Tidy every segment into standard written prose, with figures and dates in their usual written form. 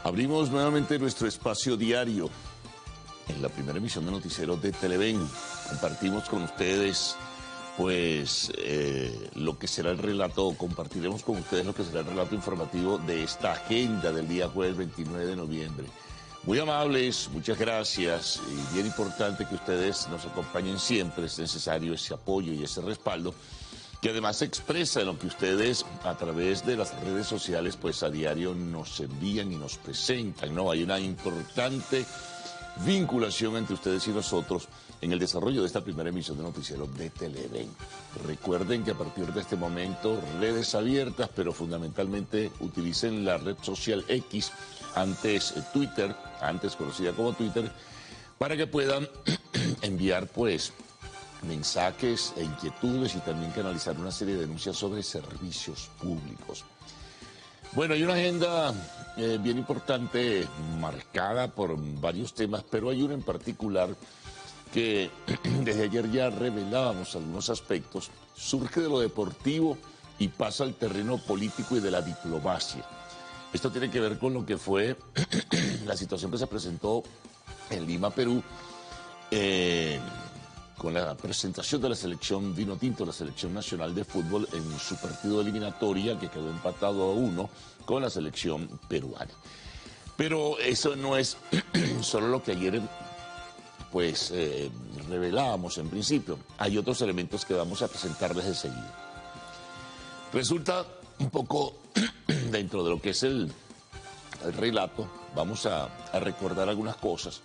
Abrimos nuevamente nuestro espacio diario en la primera emisión de Noticiero de Televen. Compartimos con ustedes, pues, lo que será el relato, compartiremos con ustedes lo que será el relato informativo de esta agenda del día jueves 29 de noviembre. Muy amables, muchas gracias, y bien importante que ustedes nos acompañen siempre. Es necesario ese apoyo y ese respaldo, que además se expresa en lo que ustedes a través de las redes sociales pues a diario nos envían y nos presentan, ¿no? Hay una importante vinculación entre ustedes y nosotros en el desarrollo de esta primera emisión de Noticiero de Televen. Recuerden que a partir de este momento, redes abiertas, pero fundamentalmente utilicen la red social X, antes Twitter, antes conocida como Twitter, para que puedan enviar pues mensajes e inquietudes y también canalizar una serie de denuncias sobre servicios públicos. Bueno, hay una agenda bien importante, marcada por varios temas, pero hay uno en particular que desde ayer ya revelábamos algunos aspectos. Surge de lo deportivo y pasa al terreno político y de la diplomacia. Esto tiene que ver con lo que fue la situación que se presentó en Lima, Perú, con la presentación de la selección Vinotinto, la selección nacional de fútbol, en su partido de eliminatoria, que quedó empatado a 1 con la selección peruana. Pero eso no es solo lo que ayer pues revelábamos en principio. Hay otros elementos que vamos a presentarles enseguida. Resulta un poco dentro de lo que es el relato, vamos a recordar algunas cosas.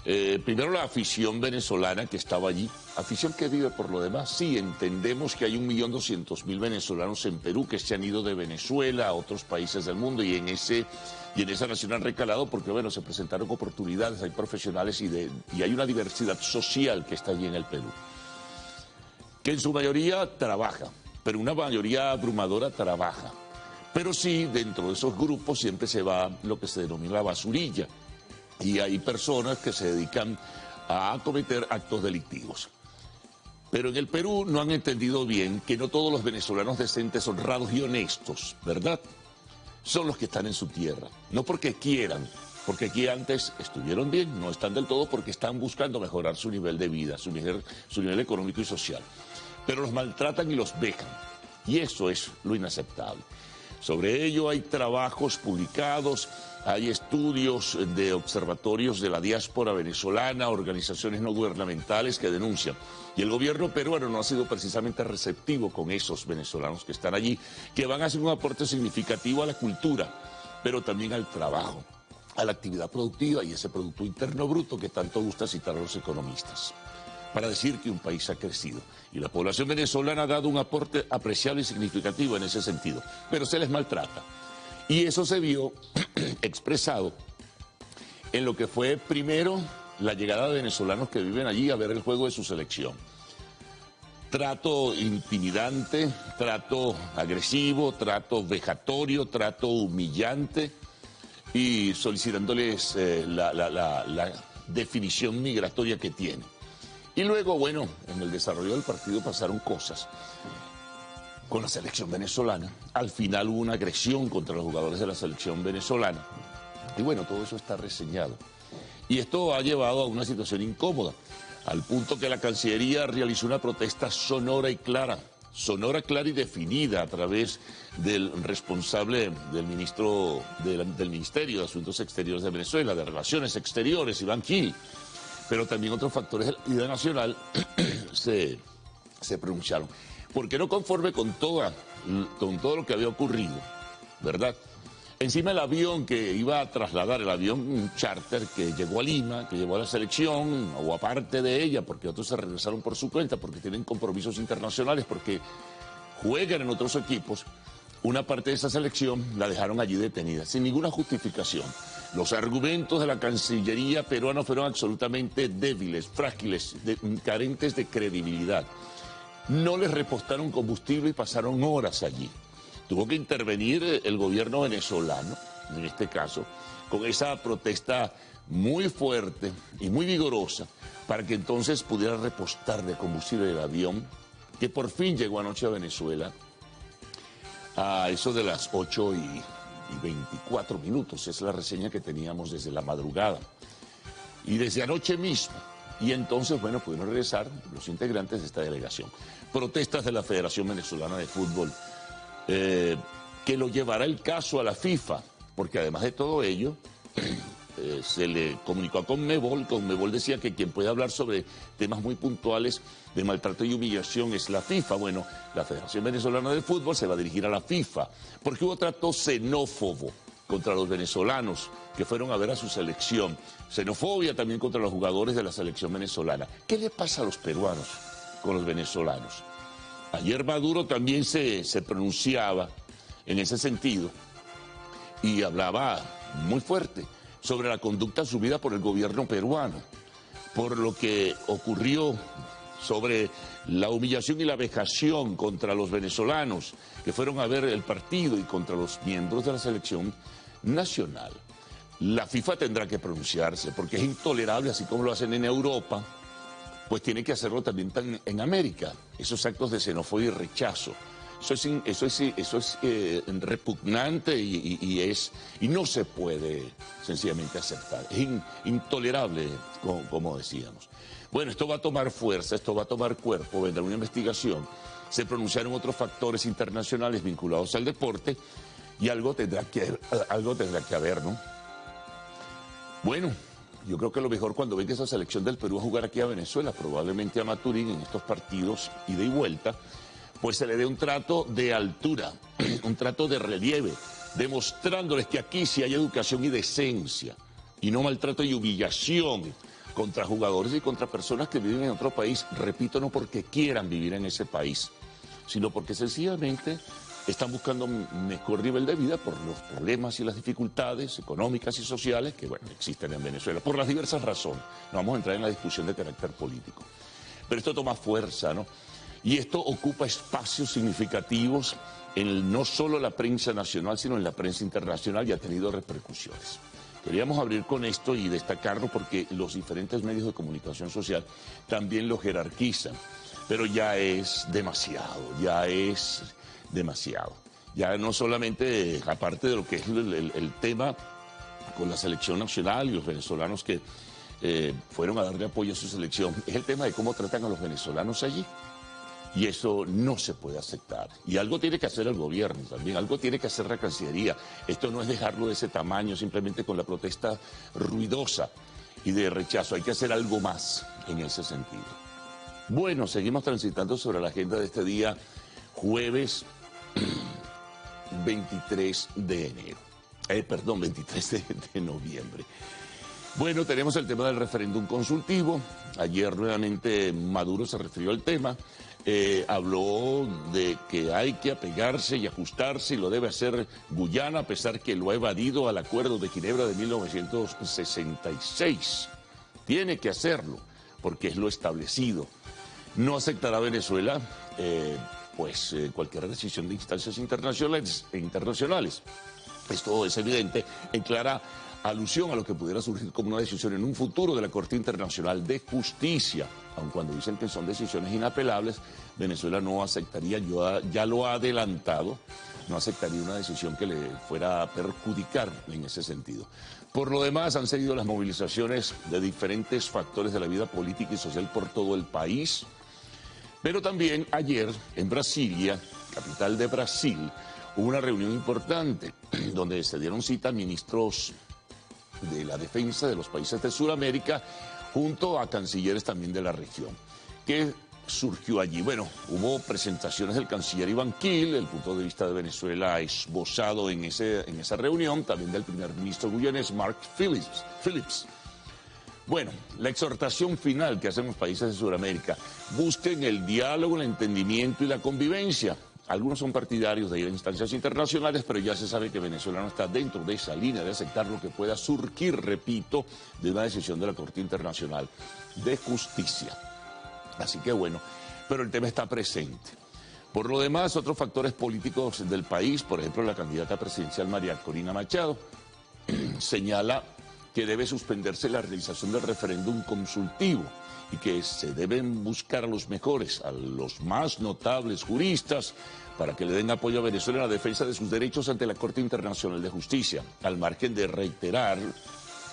Primero, la afición venezolana que estaba allí, afición que vive por lo demás. Sí, entendemos que hay 1.200.000 venezolanos en Perú que se han ido de Venezuela a otros países del mundo y en esa nación han recalado porque, bueno, se presentaron oportunidades, hay profesionales y hay una diversidad social que está allí en el Perú, que en su mayoría trabaja, pero una mayoría abrumadora trabaja. Pero sí, dentro de esos grupos siempre se va lo que se denomina la basurilla. Y hay personas que se dedican a cometer actos delictivos. Pero en el Perú no han entendido bien que no todos los venezolanos decentes, honrados y honestos, ¿verdad?, son los que están en su tierra. No porque quieran, porque aquí antes estuvieron bien, no están del todo porque están buscando mejorar su nivel de vida, su nivel económico y social. Pero los maltratan y los vejan. Y eso es lo inaceptable. Sobre ello hay trabajos publicados, hay estudios de observatorios de la diáspora venezolana, organizaciones no gubernamentales que denuncian. Y el gobierno peruano no ha sido precisamente receptivo con esos venezolanos que están allí, que van a hacer un aporte significativo a la cultura, pero también al trabajo, a la actividad productiva y ese Producto Interno Bruto que tanto gusta citar a los economistas, para decir que un país ha crecido. Y la población venezolana ha dado un aporte apreciable y significativo en ese sentido, pero se les maltrata. Y eso se vio expresado en lo que fue primero la llegada de venezolanos que viven allí a ver el juego de su selección. Trato intimidante, trato agresivo, trato vejatorio, trato humillante y solicitándoles la definición migratoria que tiene. Y luego, bueno, en el desarrollo del partido pasaron cosas con la selección venezolana. Al final hubo una agresión contra los jugadores de la selección venezolana. Y bueno, todo eso está reseñado. Y esto ha llevado a una situación incómoda, al punto que la Cancillería realizó una protesta sonora y clara y definida a través del responsable del del Ministerio de Asuntos Exteriores de Venezuela, de Relaciones Exteriores, Iván Gil. Pero también otros factores de la vida nacional se pronunciaron. Porque no conforme con todo lo que había ocurrido, ¿verdad? Encima el avión que iba a trasladar, el avión charter que llegó a Lima, que llevó a la selección, o aparte de ella, porque otros se regresaron por su cuenta, porque tienen compromisos internacionales, porque juegan en otros equipos, una parte de esa selección la dejaron allí detenida, sin ninguna justificación. Los argumentos de la Cancillería peruana fueron absolutamente débiles, frágiles, carentes de credibilidad. No les repostaron combustible y pasaron horas allí. Tuvo que intervenir el gobierno venezolano, en este caso, con esa protesta muy fuerte y muy vigorosa, para que entonces pudiera repostar de combustible el avión, que por fin llegó anoche a Venezuela, a eso de las 8:30 y 24 minutos. Es la reseña que teníamos desde la madrugada. Y desde anoche mismo. Y entonces, bueno, pudieron regresar los integrantes de esta delegación. Protestas de la Federación Venezolana de Fútbol, que lo llevará el caso a la FIFA, porque además de todo ello, se le comunicó a Conmebol. Conmebol decía que quien puede hablar sobre temas muy puntuales de maltrato y humillación es la FIFA. Bueno, la Federación Venezolana de Fútbol se va a dirigir a la FIFA, porque hubo trato xenófobo contra los venezolanos que fueron a ver a su selección. Xenofobia también contra los jugadores de la selección venezolana. ¿Qué le pasa a los peruanos con los venezolanos? Ayer Maduro también se pronunciaba en ese sentido y hablaba muy fuerte sobre la conducta asumida por el gobierno peruano, por lo que ocurrió sobre la humillación y la vejación contra los venezolanos que fueron a ver el partido y contra los miembros de la selección nacional. La FIFA tendrá que pronunciarse porque es intolerable, así como lo hacen en Europa, pues tiene que hacerlo también en América, esos actos de xenofobia y rechazo. Eso es repugnante y no se puede sencillamente aceptar. Es intolerable, como decíamos. Bueno, esto va a tomar fuerza, esto va a tomar cuerpo, vendrá una investigación. Se pronunciaron otros factores internacionales vinculados al deporte y algo tendrá que haber, ¿no? Bueno, yo creo que lo mejor cuando venga esa selección del Perú a jugar aquí a Venezuela, probablemente a Maturín en estos partidos ida y vuelta, pues se le dé un trato de altura, un trato de relieve, demostrándoles que aquí sí hay educación y decencia, y no maltrato y humillación contra jugadores y contra personas que viven en otro país, repito, no porque quieran vivir en ese país, sino porque sencillamente están buscando un mejor nivel de vida por los problemas y las dificultades económicas y sociales que, bueno, existen en Venezuela, por las diversas razones. No vamos a entrar en la discusión de carácter político. Pero esto toma fuerza, ¿no? Y esto ocupa espacios significativos en no solo la prensa nacional, sino en la prensa internacional y ha tenido repercusiones. Queríamos abrir con esto y destacarlo porque los diferentes medios de comunicación social también lo jerarquizan, pero ya es demasiado, ya es demasiado. Ya no solamente, aparte de lo que es el tema con la selección nacional y los venezolanos que fueron a darle apoyo a su selección, es el tema de cómo tratan a los venezolanos allí. Y eso no se puede aceptar. Y algo tiene que hacer el gobierno también, algo tiene que hacer la Cancillería. Esto no es dejarlo de ese tamaño, simplemente con la protesta ruidosa y de rechazo. Hay que hacer algo más en ese sentido. Bueno, seguimos transitando sobre la agenda de este día, jueves 23 de enero. 23 de noviembre. Bueno, tenemos el tema del referéndum consultivo. Ayer nuevamente Maduro se refirió al tema. Habló de que hay que apegarse y ajustarse y lo debe hacer Guyana a pesar que lo ha evadido al Acuerdo de Ginebra de 1966. Tiene que hacerlo porque es lo establecido. No aceptará Venezuela cualquier decisión de instancias internacionales. Esto es evidente en clara alusión a lo que pudiera surgir como una decisión en un futuro de la Corte Internacional de Justicia. Aun cuando dicen que son decisiones inapelables, Venezuela no aceptaría, ya lo ha adelantado, no aceptaría una decisión que le fuera a perjudicar en ese sentido. Por lo demás, han seguido las movilizaciones de diferentes factores de la vida política y social por todo el país. Pero también ayer en Brasilia, capital de Brasil, hubo una reunión importante donde se dieron cita ministros de la defensa de los países de Sudamérica junto a cancilleres también de la región. ¿Qué surgió allí? Bueno, hubo presentaciones del canciller Iván Gil, el punto de vista de Venezuela esbozado en esa reunión, también del primer ministro guyanés Mark Phillips. Bueno, la exhortación final que hacen los países de Sudamérica: busquen el diálogo, el entendimiento y la convivencia. Algunos son partidarios de ir a instancias internacionales, pero ya se sabe que Venezuela no está dentro de esa línea de aceptar lo que pueda surgir, repito, de una decisión de la Corte Internacional de Justicia. Así que bueno, pero el tema está presente. Por lo demás, otros factores políticos del país, por ejemplo, la candidata presidencial María Corina Machado, señala que debe suspenderse la realización del referéndum consultivo y que se deben buscar a los mejores, a los más notables juristas, para que le den apoyo a Venezuela en la defensa de sus derechos ante la Corte Internacional de Justicia, al margen de reiterar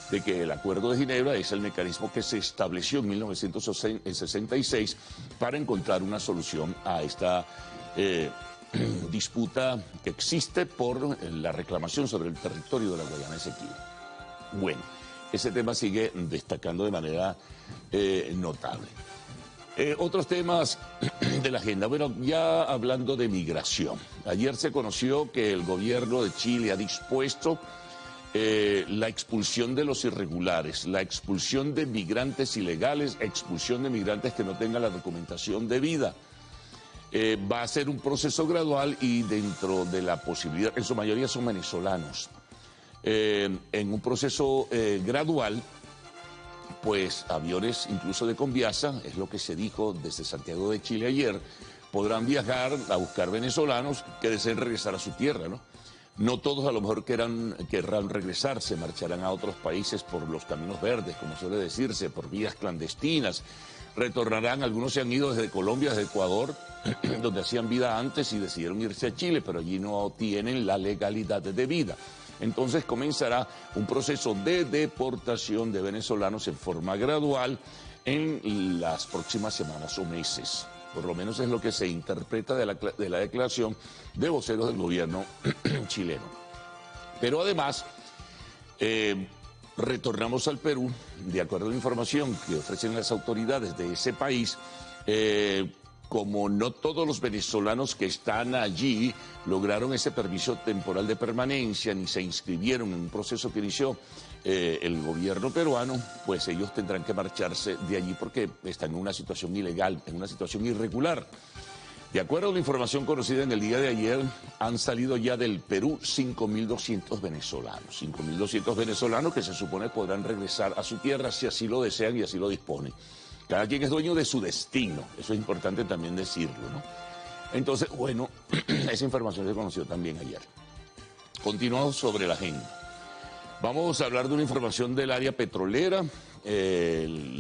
de que el Acuerdo de Ginebra es el mecanismo que se estableció en 1966 para encontrar una solución a esta disputa que existe por la reclamación sobre el territorio de la Guayana Esequiba. Bueno, ese tema sigue destacando de manera notable. Otros temas de la agenda. Bueno, ya hablando de migración. Ayer se conoció que el gobierno de Chile ha dispuesto la expulsión de los irregulares, la expulsión de migrantes ilegales, expulsión de migrantes que no tengan la documentación debida. Va a ser un proceso gradual y dentro de la posibilidad, en su mayoría son venezolanos, en un proceso gradual, pues aviones incluso de Conviasa, es lo que se dijo desde Santiago de Chile ayer, podrán viajar a buscar venezolanos que deseen regresar a su tierra, ¿no? No todos a lo mejor querrán regresar, se marcharán a otros países por los caminos verdes, como suele decirse, por vías clandestinas. Retornarán, algunos se han ido desde Colombia, desde Ecuador, donde hacían vida antes y decidieron irse a Chile, pero allí no tienen la legalidad de vida. Entonces comenzará un proceso de deportación de venezolanos en forma gradual en las próximas semanas o meses. Por lo menos es lo que se interpreta de la declaración de voceros del gobierno chileno. Pero además, retornamos al Perú, de acuerdo a la información que ofrecen las autoridades de ese país, como no todos los venezolanos que están allí lograron ese permiso temporal de permanencia ni se inscribieron en un proceso que inició el gobierno peruano, pues ellos tendrán que marcharse de allí porque están en una situación ilegal, en una situación irregular. De acuerdo a la información conocida en el día de ayer, han salido ya del Perú 5.200 venezolanos. 5.200 venezolanos que se supone podrán regresar a su tierra si así lo desean y así lo disponen. Cada quien es dueño de su destino, eso es importante también decirlo, ¿no? Entonces, bueno, esa información se conoció también ayer. Continuamos sobre la agenda. Vamos a hablar de una información del área petrolera.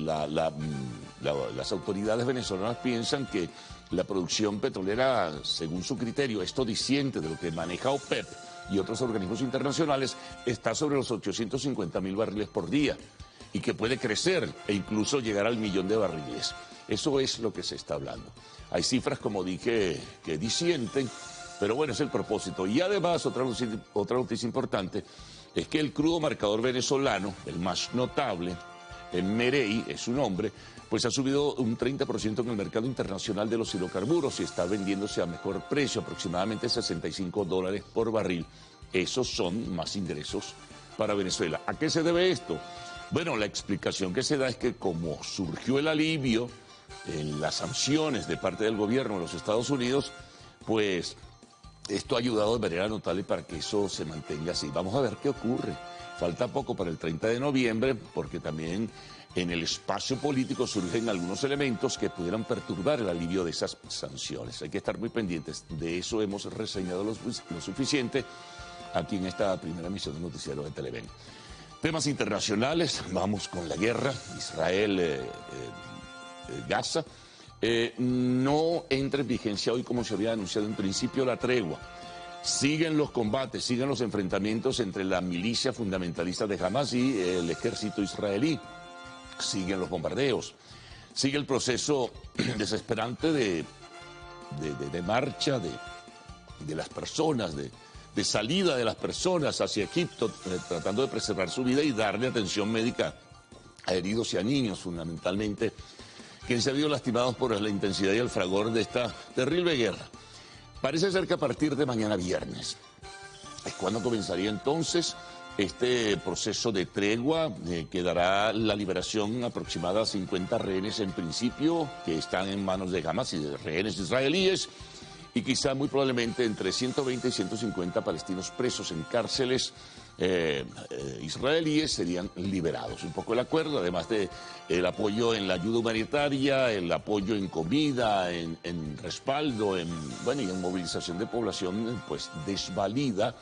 Las autoridades venezolanas piensan que la producción petrolera, según su criterio, esto disiente de lo que maneja OPEP y otros organismos internacionales, está sobre los 850.000 barriles por día y que puede crecer e incluso llegar al 1.000.000 de barriles. Eso es lo que se está hablando. Hay cifras, como dije, que disienten, pero bueno, es el propósito. Y además, otra noticia importante es que el crudo marcador venezolano, el más notable, Merey es su nombre, pues ha subido un 30% en el mercado internacional de los hidrocarburos y está vendiéndose a mejor precio, aproximadamente $65 por barril. Esos son más ingresos para Venezuela. ¿A qué se debe esto? Bueno, la explicación que se da es que como surgió el alivio en las sanciones de parte del gobierno de los Estados Unidos, pues esto ha ayudado de manera notable para que eso se mantenga así. Vamos a ver qué ocurre. Falta poco para el 30 de noviembre, porque también en el espacio político surgen algunos elementos que pudieran perturbar el alivio de esas sanciones. Hay que estar muy pendientes. De eso hemos reseñado lo suficiente aquí en esta primera emisión del noticiero de Televen. Temas internacionales, vamos con la guerra, Israel-Gaza. No entra en vigencia hoy, como se había anunciado en principio, la tregua. Siguen los combates, siguen los enfrentamientos entre la milicia fundamentalista de Hamas y el ejército israelí. Siguen los bombardeos. Sigue el proceso desesperante de marcha de las personas, de salida de las personas hacia Egipto, tratando de preservar su vida y darle atención médica a heridos y a niños, fundamentalmente, quienes se han visto lastimados por la intensidad y el fragor de esta terrible guerra. Parece ser que a partir de mañana viernes es cuando comenzaría entonces este proceso de tregua, que dará la liberación aproximada a 50 rehenes en principio, que están en manos de Hamas y de rehenes israelíes, y quizá muy probablemente entre 120 y 150 palestinos presos en cárceles israelíes serían liberados. Un poco el acuerdo, además de el apoyo en la ayuda humanitaria, el apoyo en comida, en respaldo, y en movilización de población, pues desvalida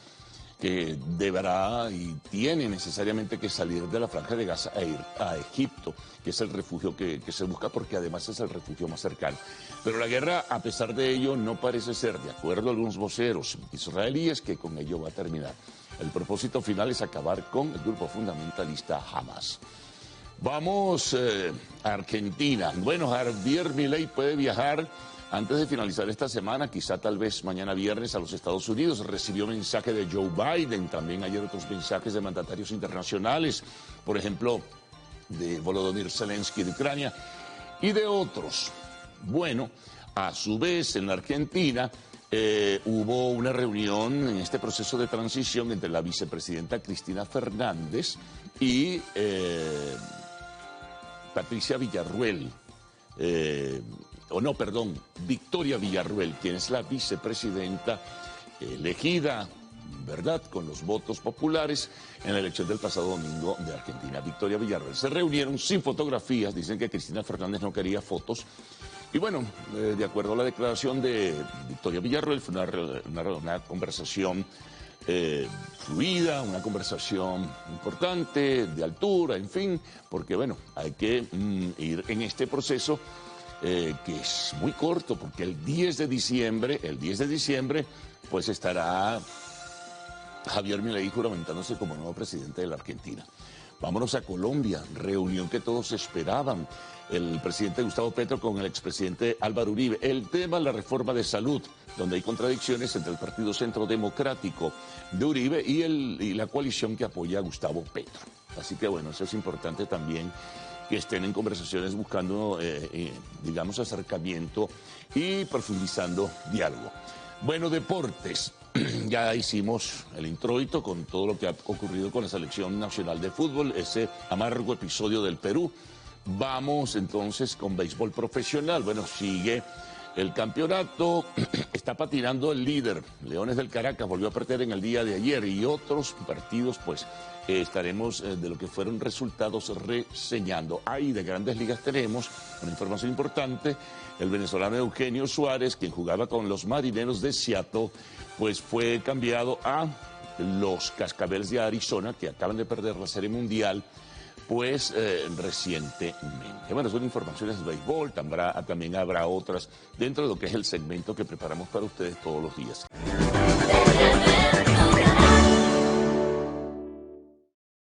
que deberá y tiene necesariamente que salir de la Franja de Gaza e ir a Egipto, que es el refugio que se busca, porque además es el refugio más cercano. Pero la guerra, a pesar de ello, no parece ser, de acuerdo a algunos voceros israelíes, que con ello va a terminar. El propósito final es acabar con el grupo fundamentalista Hamas. Vamos a Argentina. Bueno, Javier Milei puede viajar antes de finalizar esta semana, quizá tal vez mañana viernes, a los Estados Unidos. Recibió mensaje de Joe Biden, también ayer otros mensajes de mandatarios internacionales, por ejemplo, de Volodymyr Zelensky de Ucrania y de otros. Bueno, a su vez, en la Argentina hubo una reunión en este proceso de transición entre la vicepresidenta Cristina Fernández y Patricia Villarruel, Victoria Villarruel, quien es la vicepresidenta elegida, ¿verdad?, con los votos populares en la elección del pasado domingo de Argentina. Victoria Villarruel. Se reunieron sin fotografías, dicen que Cristina Fernández no quería fotos. Y bueno, de acuerdo a la declaración de Victoria Villarruel, fue una conversación fluida, una conversación importante, de altura, en fin, porque bueno, hay que ir en este proceso que es muy corto, porque el 10 de diciembre, pues estará Javier Milei juramentándose como nuevo presidente de la Argentina. Vámonos a Colombia, reunión que todos esperaban. El presidente Gustavo Petro con el expresidente Álvaro Uribe. El tema, la reforma de salud, donde hay contradicciones entre el Partido Centro Democrático de Uribe y la coalición que apoya a Gustavo Petro. Así que bueno, eso es importante también, que estén en conversaciones buscando, digamos, acercamiento y profundizando diálogo. Bueno, deportes. Ya hicimos el introito con todo lo que ha ocurrido con la Selección Nacional de Fútbol, ese amargo episodio del Perú. Vamos entonces con béisbol profesional. Bueno, sigue el campeonato, está patinando el líder. Leones del Caracas volvió a perder en el día de ayer, y otros partidos, pues estaremos de lo que fueron resultados reseñando. Ahí de Grandes Ligas tenemos una información importante. El venezolano Eugenio Suárez, quien jugaba con los Marineros de Seattle, pues fue cambiado a los Cascabeles de Arizona, que acaban de perder la Serie Mundial, pues recientemente. Bueno, son informaciones de béisbol, también habrá otras dentro de lo que es el segmento que preparamos para ustedes todos los días.